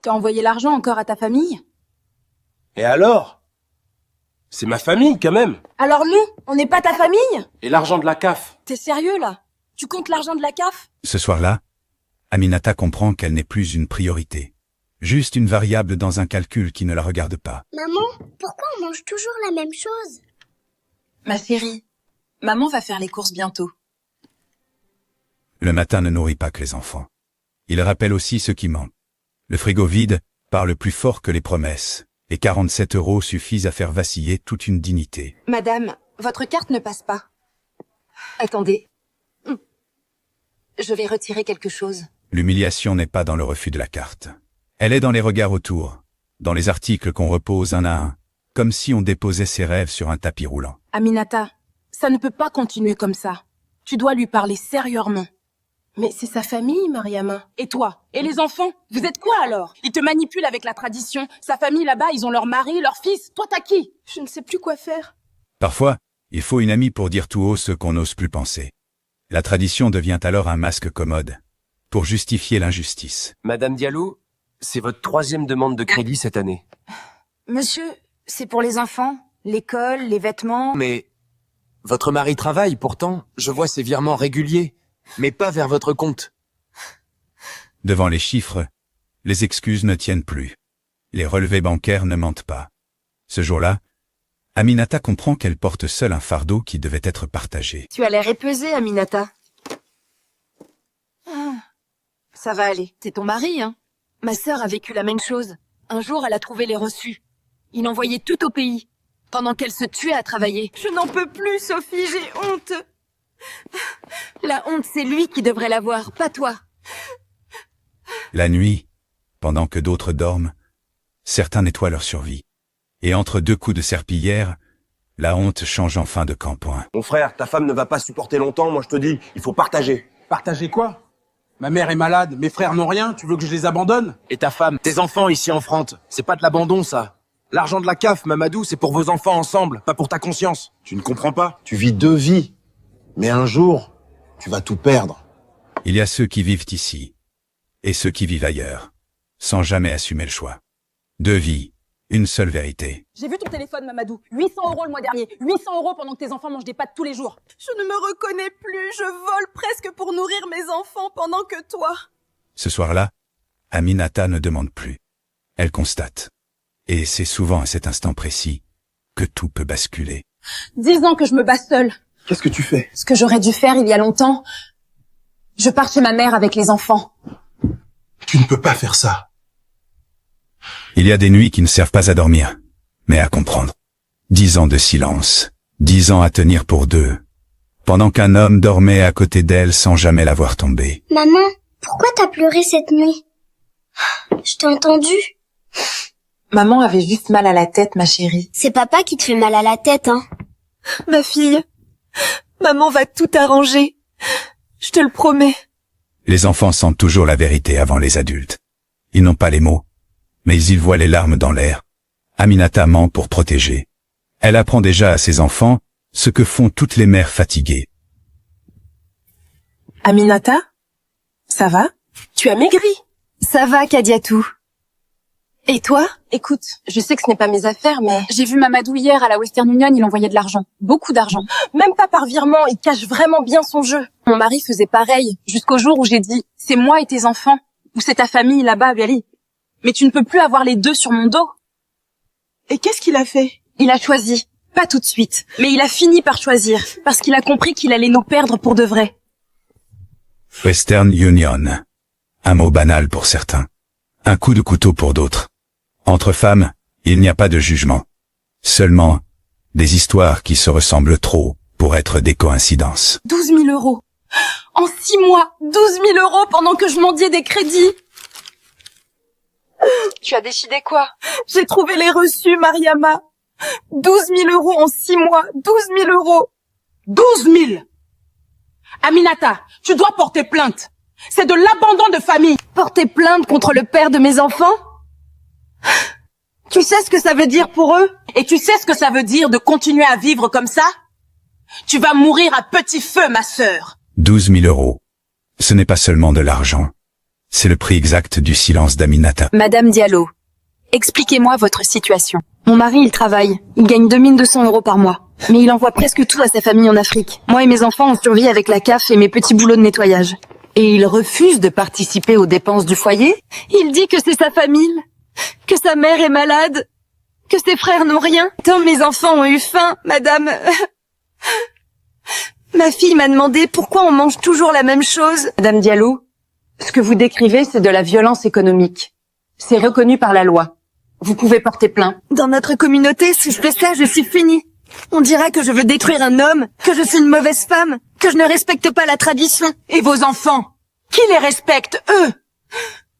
T'as envoyé l'argent encore à ta famille? Et alors? C'est ma famille, quand même. Alors nous, on n'est pas ta famille? Et l'argent de la CAF? T'es sérieux, là? Tu comptes l'argent de la CAF? Ce soir-là, Aminata comprend qu'elle n'est plus une priorité. Juste une variable dans un calcul qui ne la regarde pas. Maman, pourquoi on mange toujours la même chose? Ma chérie, maman va faire les courses bientôt. Le matin ne nourrit pas que les enfants. Il rappelle aussi ce qui manque. Le frigo vide parle plus fort que les promesses. Et 47 € suffisent à faire vaciller toute une dignité. Madame, votre carte ne passe pas. Attendez. Je vais retirer quelque chose. L'humiliation n'est pas dans le refus de la carte. Elle est dans les regards autour, dans les articles qu'on repose un à un, comme si on déposait ses rêves sur un tapis roulant. Aminata, ça ne peut pas continuer comme ça. Tu dois lui parler sérieusement. Mais c'est sa famille, Mariama. Et toi? Et les enfants? Vous êtes quoi alors? Ils te manipulent avec la tradition. Sa famille là-bas, ils ont leur mari, leur fils. Toi, t'as qui? Je ne sais plus quoi faire. Parfois, il faut une amie pour dire tout haut ce qu'on n'ose plus penser. La tradition devient alors un masque commode, pour justifier l'injustice. Madame Diallo, c'est votre 3e demande de crédit cette année. Monsieur, c'est pour les enfants, l'école, les vêtements... Mais votre mari travaille, pourtant, je vois ses virements réguliers, mais pas vers votre compte. Devant les chiffres, les excuses ne tiennent plus. Les relevés bancaires ne mentent pas. Ce jour-là, Aminata comprend qu'elle porte seule un fardeau qui devait être partagé. Tu as l'air épeusée, Aminata. Ça va aller. C'est ton mari, hein? Ma sœur a vécu la même chose. Un jour, elle a trouvé les reçus. Il envoyait tout au pays, pendant qu'elle se tuait à travailler. Je n'en peux plus, Sophie, j'ai honte. La honte, c'est lui qui devrait l'avoir, pas toi. La nuit, pendant que d'autres dorment, certains nettoient leur survie. Et entre deux coups de serpillière, la honte change enfin de camp-point. Mon frère, ta femme ne va pas supporter longtemps, moi je te dis, il faut partager. Partager quoi? Ma mère est malade, mes frères n'ont rien, tu veux que je les abandonne? Et ta femme, tes enfants ici en France, c'est pas de l'abandon ça. L'argent de la CAF, Mamadou, c'est pour vos enfants ensemble, pas pour ta conscience. Tu ne comprends pas? Tu vis 2 vies, mais un jour, tu vas tout perdre. Il y a ceux qui vivent ici, et ceux qui vivent ailleurs, sans jamais assumer le choix. 2 vies, une seule vérité. J'ai vu ton téléphone, Mamadou. 800 € le mois dernier. 800 € pendant que tes enfants mangent des pâtes tous les jours. Je ne me reconnais plus. Je vole presque pour nourrir mes enfants pendant que toi... Ce soir-là, Aminata ne demande plus. Elle constate. Et c'est souvent à cet instant précis que tout peut basculer. 10 ans que je me bats seule. Qu'est-ce que tu fais? Ce que j'aurais dû faire il y a longtemps. Je pars chez ma mère avec les enfants. Tu ne peux pas faire ça. Il y a des nuits qui ne servent pas à dormir, mais à comprendre. 10 ans de silence, 10 ans à tenir pour 2, pendant qu'un homme dormait à côté d'elle sans jamais la voir tomber. Maman, pourquoi t'as pleuré cette nuit? Je t'ai entendu. Maman avait juste mal à la tête, ma chérie. C'est papa qui te fait mal à la tête, hein. Ma fille, maman va tout arranger. Je te le promets. Les enfants sentent toujours la vérité avant les adultes. Ils n'ont pas les mots, mais ils voient les larmes dans l'air. Aminata ment pour protéger. Elle apprend déjà à ses enfants ce que font toutes les mères fatiguées. Aminata, ça va? Tu as maigri. Ça va, Kadiatou. Et toi? Écoute, je sais que ce n'est pas mes affaires, mais... J'ai vu Mamadou hier à la Western Union, il envoyait de l'argent. Beaucoup d'argent. Même pas par virement, il cache vraiment bien son jeu. Mon mari faisait pareil, jusqu'au jour où j'ai dit « C'est moi et tes enfants, ou c'est ta famille là-bas, Bali. Mais tu ne peux plus avoir les deux sur mon dos. » Et qu'est-ce qu'il a fait? Il a choisi. Pas tout de suite. Mais il a fini par choisir, parce qu'il a compris qu'il allait nous perdre pour de vrai. Western Union. Un mot banal pour certains. Un coup de couteau pour d'autres. Entre femmes, il n'y a pas de jugement. Seulement, des histoires qui se ressemblent trop pour être des coïncidences. 12 000 €. En 6 mois, 12 000 € pendant que je mendiais des crédits. Tu as décidé quoi? J'ai trouvé les reçus, Mariama. 12 000 € en 6 mois. 12 000 €. 12 000. Aminata, tu dois porter plainte. C'est de l'abandon de famille. Porter plainte contre le père de mes enfants? Tu sais ce que ça veut dire pour eux? Et tu sais ce que ça veut dire de continuer à vivre comme ça? Tu vas mourir à petit feu, ma sœur. 12 000 €. Ce n'est pas seulement de l'argent. C'est le prix exact du silence d'Aminata. Madame Diallo, expliquez-moi votre situation. Mon mari, il travaille. Il gagne 2200 € par mois. Mais il envoie presque tout à sa famille en Afrique. Moi et mes enfants, on survit avec la CAF et mes petits boulots de nettoyage. Et il refuse de participer aux dépenses du foyer? Il dit que c'est sa famille, que sa mère est malade, que ses frères n'ont rien. Tant mes enfants ont eu faim, madame. Ma fille m'a demandé pourquoi on mange toujours la même chose. Madame Diallo, ce que vous décrivez, c'est de la violence économique. C'est reconnu par la loi. Vous pouvez porter plainte. Dans notre communauté, si je fais ça, je suis finie. On dira que je veux détruire un homme, que je suis une mauvaise femme, que je ne respecte pas la tradition. Et vos enfants, qui les respectent, eux?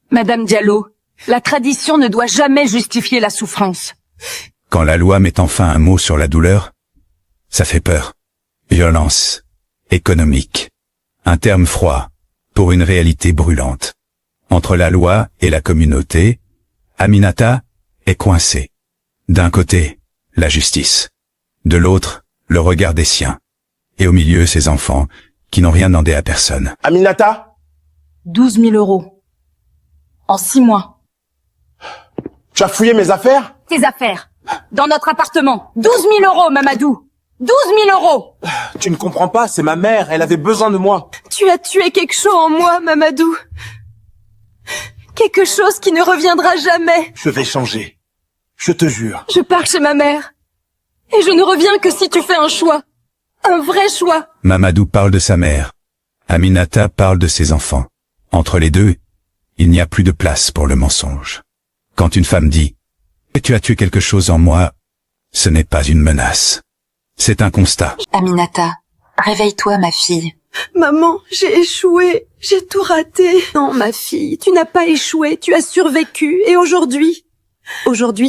Madame Diallo, la tradition ne doit jamais justifier la souffrance. Quand la loi met enfin un mot sur la douleur, ça fait peur. Violence économique. Un terme froid pour une réalité brûlante. Entre la loi et la communauté, Aminata est coincée. D'un côté, la justice. De l'autre, le regard des siens. Et au milieu, ses enfants, qui n'ont rien demandé à personne. Aminata? 12 000 €. En 6 mois. Tu as fouillé mes affaires? Tes affaires. Dans notre appartement. 12 000 €, Mamadou. 12 000 €. Tu ne comprends pas, c'est ma mère, elle avait besoin de moi. Tu as tué quelque chose en moi, Mamadou. Quelque chose qui ne reviendra jamais. Je vais changer. Je te jure. Je pars chez ma mère. Et je ne reviens que si tu fais un choix. Un vrai choix. Mamadou parle de sa mère. Aminata parle de ses enfants. Entre les deux, il n'y a plus de place pour le mensonge. Quand une femme dit « Tu as tué quelque chose en moi », ce n'est pas une menace. C'est un constat. Aminata, réveille-toi, ma fille. Maman, j'ai échoué. J'ai tout raté. Non, ma fille, tu n'as pas échoué. Tu as survécu. Et aujourd'hui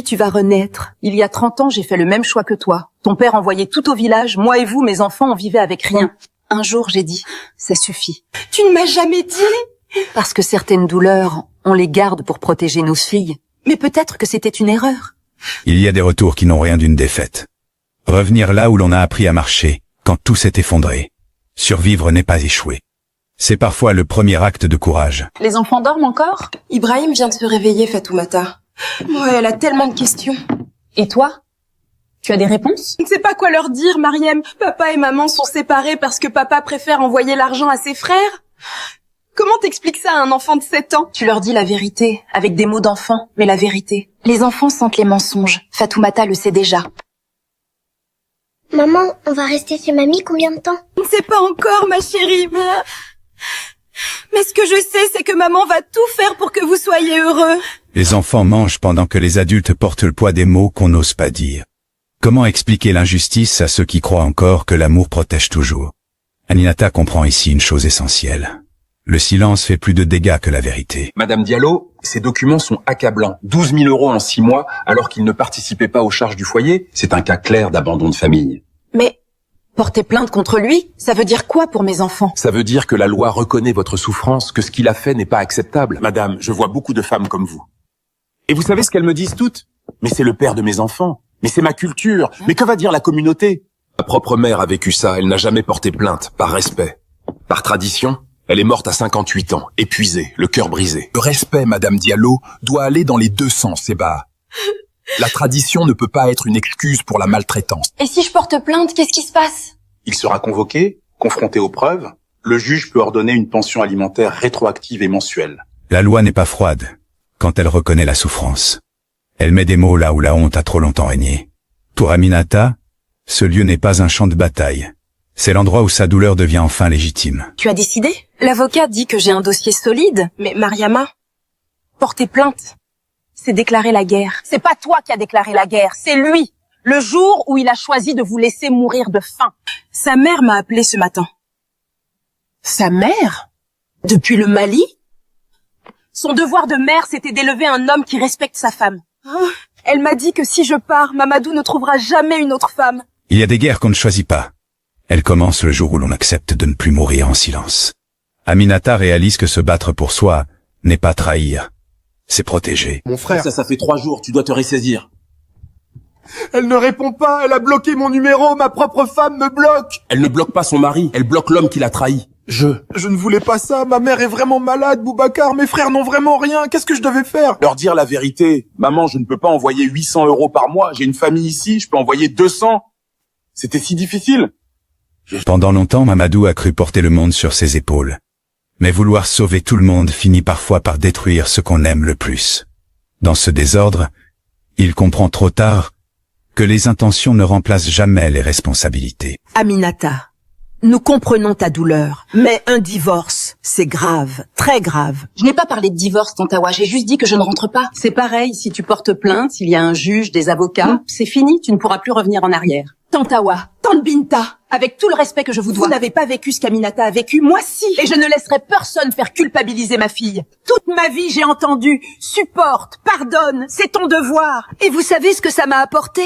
tu vas renaître. Il y a 30 ans, j'ai fait le même choix que toi. Ton père envoyait tout au village. Moi et vous, mes enfants, on vivait avec rien. Un jour, j'ai dit, ça suffit. Tu ne m'as jamais dit. Parce que certaines douleurs, on les garde pour protéger nos filles. Mais peut-être que c'était une erreur. Il y a des retours qui n'ont rien d'une défaite. Revenir là où l'on a appris à marcher, quand tout s'est effondré. Survivre n'est pas échouer. C'est parfois le premier acte de courage. Les enfants dorment encore? Ibrahim vient de se réveiller, Fatoumata. Ouais, elle a tellement de questions. Et toi? Tu as des réponses? Je ne sais pas quoi leur dire, Mariem. Papa et maman sont séparés parce que papa préfère envoyer l'argent à ses frères. Comment t'expliques ça à un enfant de 7 ans? Tu leur dis la vérité, avec des mots d'enfant, mais la vérité. Les enfants sentent les mensonges. Fatoumata le sait déjà. Maman, on va rester chez mamie combien de temps? Je ne sais pas encore, ma chérie. Mais ce que je sais, c'est que maman va tout faire pour que vous soyez heureux. Les enfants mangent pendant que les adultes portent le poids des mots qu'on n'ose pas dire. Comment expliquer l'injustice à ceux qui croient encore que l'amour protège toujours? Aminata comprend ici une chose essentielle. Le silence fait plus de dégâts que la vérité. Madame Diallo, ces documents sont accablants. 12 000 € en 6 mois, alors qu'il ne participait pas aux charges du foyer. C'est un cas clair d'abandon de famille. Mais porter plainte contre lui, ça veut dire quoi pour mes enfants? Ça veut dire que la loi reconnaît votre souffrance, que ce qu'il a fait n'est pas acceptable. Madame, je vois beaucoup de femmes comme vous. Et vous savez ce qu'elles me disent toutes? Mais c'est le père de mes enfants. Mais c'est ma culture. Mais que va dire la communauté? Ma propre mère a vécu ça, elle n'a jamais porté plainte, par respect. Par tradition, elle est morte à 58 ans, épuisée, le cœur brisé. Le respect, Madame Diallo, doit aller dans les deux sens, Eba. La tradition ne peut pas être une excuse pour la maltraitance. Et si je porte plainte, qu'est-ce qui se passe? Il sera convoqué, confronté aux preuves. Le juge peut ordonner une pension alimentaire rétroactive et mensuelle. La loi n'est pas froide quand elle reconnaît la souffrance. Elle met des mots là où la honte a trop longtemps régné. Pour Aminata, ce lieu n'est pas un champ de bataille. C'est l'endroit où sa douleur devient enfin légitime. Tu as décidé? L'avocat dit que j'ai un dossier solide. Mais Mariama, porter plainte, c'est déclarer la guerre. C'est pas toi qui as déclaré la guerre, c'est lui. Le jour où il a choisi de vous laisser mourir de faim. Sa mère m'a appelé ce matin. Sa mère? Depuis le Mali? Son devoir de mère, c'était d'élever un homme qui respecte sa femme. Oh, elle m'a dit que si je pars, Mamadou ne trouvera jamais une autre femme. Il y a des guerres qu'on ne choisit pas. Elles commencent le jour où l'on accepte de ne plus mourir en silence. Aminata réalise que se battre pour soi n'est pas trahir, c'est protéger. Mon frère... Ça fait 3 jours, tu dois te ressaisir. Elle ne répond pas, elle a bloqué mon numéro, ma propre femme me bloque. Elle ne bloque pas son mari, elle bloque l'homme qui l'a trahi. Je ne voulais pas ça. Ma mère est vraiment malade, Boubacar. Mes frères n'ont vraiment rien. Qu'est-ce que je devais faire? Leur dire la vérité. Maman, je ne peux pas envoyer 800 € par mois. J'ai une famille ici, je peux envoyer 200. C'était si difficile. Pendant longtemps, Mamadou a cru porter le monde sur ses épaules. Mais vouloir sauver tout le monde finit parfois par détruire ce qu'on aime le plus. Dans ce désordre, il comprend trop tard que les intentions ne remplacent jamais les responsabilités. Aminata, nous comprenons ta douleur, mais un divorce, c'est grave, très grave. Je n'ai pas parlé de divorce, Tantawa. J'ai juste dit que je ne rentre pas. C'est pareil, si tu portes plainte, il y a un juge, des avocats, c'est fini, tu ne pourras plus revenir en arrière. Tantawa, Tante Binta, avec tout le respect que je vous dois. Vous n'avez pas vécu ce qu'Aminata a vécu, moi si. Et je ne laisserai personne faire culpabiliser ma fille. Toute ma vie, j'ai entendu « supporte, pardonne, c'est ton devoir ». Et vous savez ce que ça m'a apporté?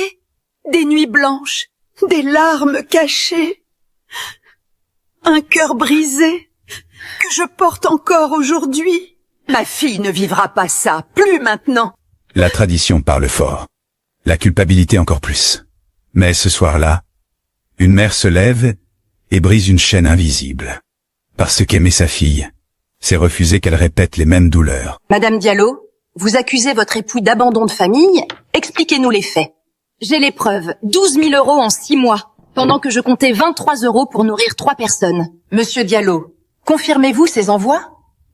Des nuits blanches, des larmes cachées, un cœur brisé que je porte encore aujourd'hui. Ma fille ne vivra pas ça, plus maintenant. La tradition parle fort. La culpabilité encore plus. Mais ce soir-là, une mère se lève et brise une chaîne invisible. Parce qu'aimer sa fille, c'est refuser qu'elle répète les mêmes douleurs. Madame Diallo, vous accusez votre époux d'abandon de famille. Expliquez-nous les faits. J'ai les preuves. 12 000 € en 6 mois, pendant que je comptais 23 € pour nourrir 3 personnes. Monsieur Diallo, confirmez-vous ces envois?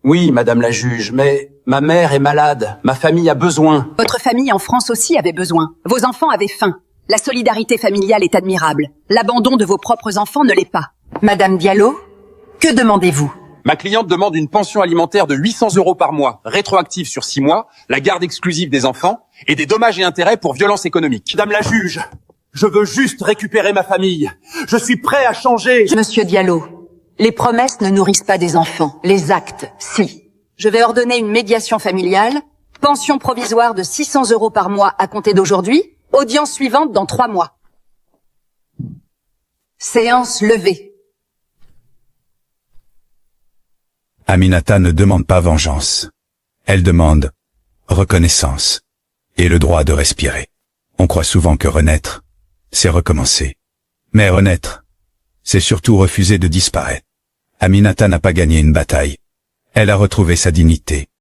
Oui, madame la juge, mais ma mère est malade. Ma famille a besoin. Votre famille en France aussi avait besoin. Vos enfants avaient faim. La solidarité familiale est admirable. L'abandon de vos propres enfants ne l'est pas. Madame Diallo, que demandez-vous? Ma cliente demande une pension alimentaire de 800 € par mois, rétroactive sur 6 mois, la garde exclusive des enfants et des dommages et intérêts pour violence économique. Madame la juge, je veux juste récupérer ma famille. Je suis prêt à changer. Monsieur Diallo, les promesses ne nourrissent pas des enfants. Les actes, si. Je vais ordonner une médiation familiale, pension provisoire de 600 € par mois à compter d'aujourd'hui, audience suivante dans 3 mois. Séance levée. Aminata ne demande pas vengeance. Elle demande reconnaissance et le droit de respirer. On croit souvent que renaître, c'est recommencer. Mais renaître, c'est surtout refuser de disparaître. Aminata n'a pas gagné une bataille. Elle a retrouvé sa dignité.